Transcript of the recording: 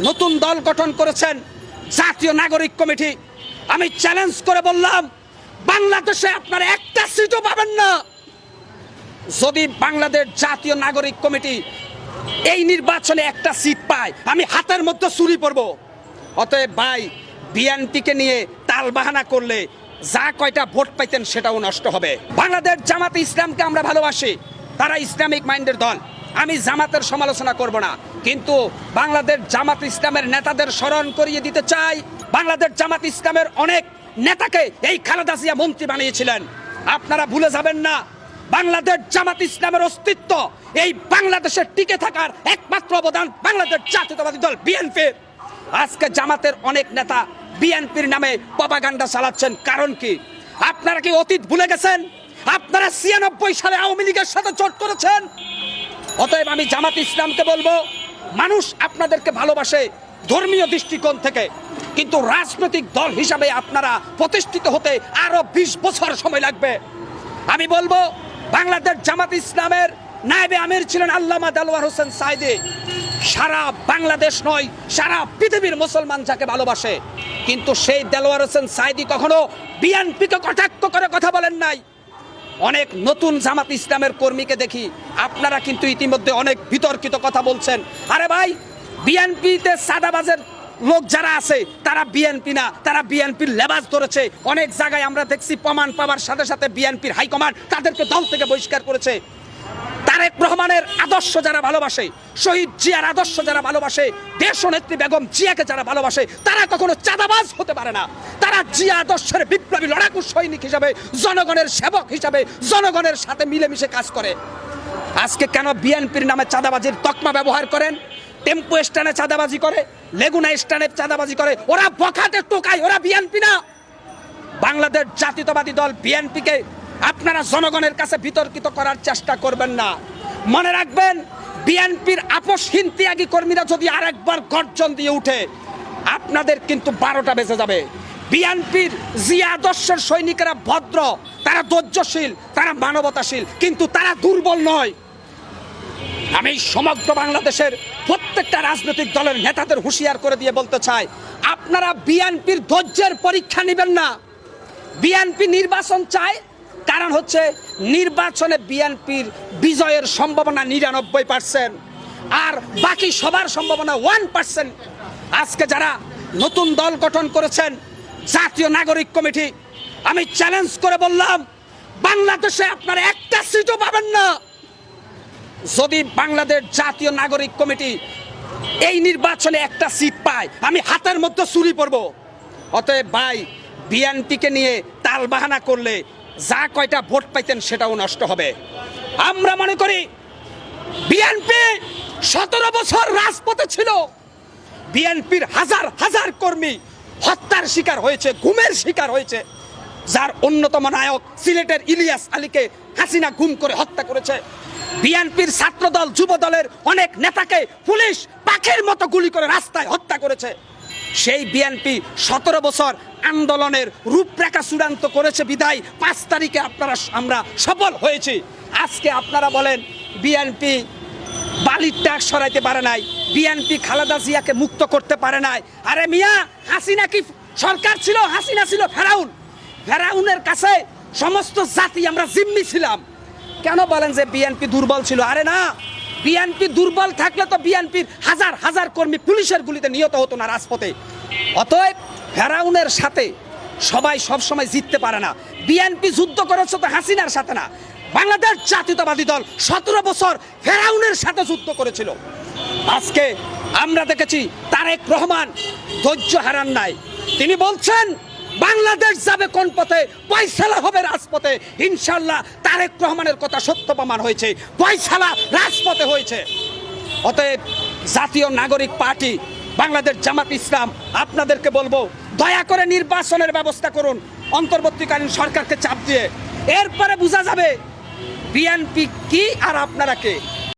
নতুন দল গঠন করেছেন জাতীয় নাগরিক কমিটি। আমি চ্যালেঞ্জ করে বললাম, বাংলাদেশে আপনারা একটা সিটও পাবেন না যদি বাংলাদেশ জাতীয় নাগরিক কমিটি এই নির্বাচনে একটা সিট পায়। আমি হাতের মধ্যে ছুরি পরব। অতএব ভাই, বিএনপিকে নিয়ে তালবাহানা করলে যা কয়টা ভোট পাইতেন সেটাও নষ্ট হবে। বাংলাদেশ জামাতে ইসলামকে আমরা ভালোবাসি, তারা ইসলামিক মাইন্ডের দল। আমি জামাতের সমালোচনা করব না, কিন্তু বাংলাদেশ জামাত ইসলামের নেতাদের স্মরণ করিয়ে দিতে চাই। বাংলাদেশ জামাত ইসলামের অনেক নেতাকে এই খালেদা জিয়া মন্ত্রী বানিয়েছিলেন। আপনারা ভুলে যাবেন না, বাংলাদেশ জামাত ইসলামের অস্তিত্ব এই বাংলাদেশের টিকে থাকার একমাত্র অবদান বাংলাদেশ জাতীয়তাবাদী দল বিএনপির। আজকে জামাতের অনেক নেতা বিএনপির নামে প্রপাগান্ডা চালাচ্ছেন। কারণ কি? আপনারা কি অতীত ভুলে গেছেন? আপনারা ৯৬ সালে আওয়ামী লীগের সাথে জোট করেছেন। অতএব আমি জামাত ইসলামকে বলবো, মানুষ আপনাদেরকে ভালোবাসে ধর্মীয় দৃষ্টিকোণ থেকে, কিন্তু রাজনৈতিক দল হিসাবে আপনারা প্রতিষ্ঠিত হতে আরো ২০ বছর সময় লাগবে। আমি বলবো, বাংলাদেশ জামাত ইসলামের নায়েবে আমির ছিলেন আল্লামা দেলোয়ার হোসেন সাঈদী। সারা বাংলাদেশ নয়, সারা পৃথিবীর মুসলমান যাকে ভালোবাসে, কিন্তু সেই দেলোয়ার হোসেন সাঈদী কখনো বিএনপিকে কটাক্ষ করে কথা বলেন নাই। অনেক নতুন জামাত ইসলামের কর্মীকে দেখি, আপনারা কিন্তু ইতিমধ্যে অনেক বিতর্কিত কথা বলছেন। আরে ভাই, বিএনপিতে সাদাবাজের লোক যারা আছে তারা বিএনপি না, তারা বিএনপির লেবাস ধরেছে। অনেক জায়গায় আমরা দেখছি প্রমাণ পাওয়ার সাথে সাথে বিএনপির হাইকমান্ড তাদেরকে দল থেকে বহিষ্কার করেছে। তারেক রহমানের আদর্শ যারা ভালোবাসে, শহীদ জিয়ার আদর্শ যারা ভালোবাসে, দেশনেত্রী বেগম জিয়াকে যারা ভালোবাসে, তারা কখনো চাঁদাবাজ হতে পারে না। তারা জিয়া আদর্শের বিপ্লবী লড়াকু সৈনিক হিসাবে, জনগণের সেবক হিসাবে জনগণের সাথে মিলেমিশে কাজ করে। আজকে কেন বিএনপির নামে চাঁদাবাজির তকমা ব্যবহার করেন? টেম্পো স্ট্যান্ডে চাঁদাবাজি করে, লেগুনা স্ট্যান্ডে চাঁদাবাজি করে, ওরা বখাটে টোকায়, ওরা বিএনপি না। বাংলাদেশ জাতীয়তাবাদী দল বিএনপিকে আপনারা জনগণের কাছে বিতর্কিত করার চেষ্টা করবেন না। মনে রাখবেন, বিএনপির আপসহীন ত্যাগী কর্মীরা যদি আরেকবার গর্জন দিয়ে উঠে, আপনাদের কিন্তু ১২টা বেজে যাবে। বিএনপির জিয়া আদর্শের সৈনিকেরা ভদ্র, তারা ধৈর্যশীল, তারা মানবতাশীল, কিন্তু তারা দুর্বল নয়। আমি সমগ্র বাংলাদেশের প্রত্যেকটা রাজনৈতিক দলের নেতাদের হুঁশিয়ার করে দিয়ে বলতে চাই, আপনারা বিএনপির ধৈর্যের পরীক্ষা নেবেন না। বিএনপি নির্বাচন চায়, কারণ হচ্ছে নির্বাচনে বিএনপির বিজয়ের সম্ভাবনা ৯৯%, আর বাকি সবার সম্ভাবনা 1%। আজকে যারা নতুন দল গঠন করেছেন জাতীয় নাগরিক কমিটি, আমি চ্যালেঞ্জ করে বললাম, বাংলাদেশে আপনারা একটা সিটও পাবেন না যদি বাংলাদেশ জাতীয় নাগরিক কমিটি এই নির্বাচনে একটা সিট পায়। আমি হাতের মধ্যে ছুরি পরব। অতএব ভাই, বিএনপিকে নিয়ে তালবাহানা করলে যা কয়টা ভোট পাইতেন সেটাও নষ্ট হবে। আমরা মনে করি বিএনপি ১৭ বছর রাজপথে ছিল। বিএনপির হাজার হাজার কর্মী হত্যার শিকার হয়েছে, গুমের শিকার হয়েছে। যার অন্যতম নায়ক সিলেটের ইলিয়াস আলীকে হাসিনা গুম করে হত্যা করেছে। বিএনপির ছাত্রদল, যুব দলের অনেক নেতাকে পুলিশ পাখির মতো গুলি করে রাস্তায় হত্যা করেছে। সেই বিএনপি ১৭ বছর আন্দোলনের রূপরেখা চূড়ান্ত করেছে বিদায় ৫ তারিখে আমরা সফল হয়েছি। আজকে আপনারা বলেন বিএনপি বালির ট্যাক্স সরাইতে পারে নাই, বিএনপি খালেদা জিয়াকে মুক্ত করতে পারে নাই। আরে মিয়া, হাসিনা কি সরকার ছিল? হাসিনা ছিল ফেরাউন। ফেরাউনের কাছে সমস্ত জাতি আমরা জিম্মি ছিলাম। কেন বলেন যে বিএনপি দুর্বল ছিল? আরে না, বিএনপি দুর্বল থাকলে তো বিএনপির হাজার হাজার কর্মী পুলিশের গুলিতে নিহত হতো না রাজপথে। অতএব ফেরাউনের সাথে সবাই সবসময় জিততে পারে না। বিএনপি যুদ্ধ করেছে তো হাসিনার সাথে না, বাংলাদেশ জাতীয়তাবাদী দল ১৭ বছর ফেরাউনের সাথে যুদ্ধ করেছিল। আজকে আমরা দেখেছি তারেক রহমান ধৈর্য হারান নাই। তিনি বলছেন বাংলাদেশ যাবে কোন পথে, ফয়সালা হবে রাজপথে। ইনশাআল্লাহ তারেক রহমানের কথা সত্য প্রমাণ হয়েছে, ফয়সালা রাজপথে হয়েছে। অতএব জাতীয় নাগরিক পার্টি বাংলাদেশ জামাত ইসলাম আপনাদেরকে বলবো, দয়া করে নির্বাচনের ব্যবস্থা করুন অন্তর্বর্তীকালীন সরকারকে চাপ দিয়ে। এরপরে বোঝা যাবে বিএনপি কি আর আপনারা কে।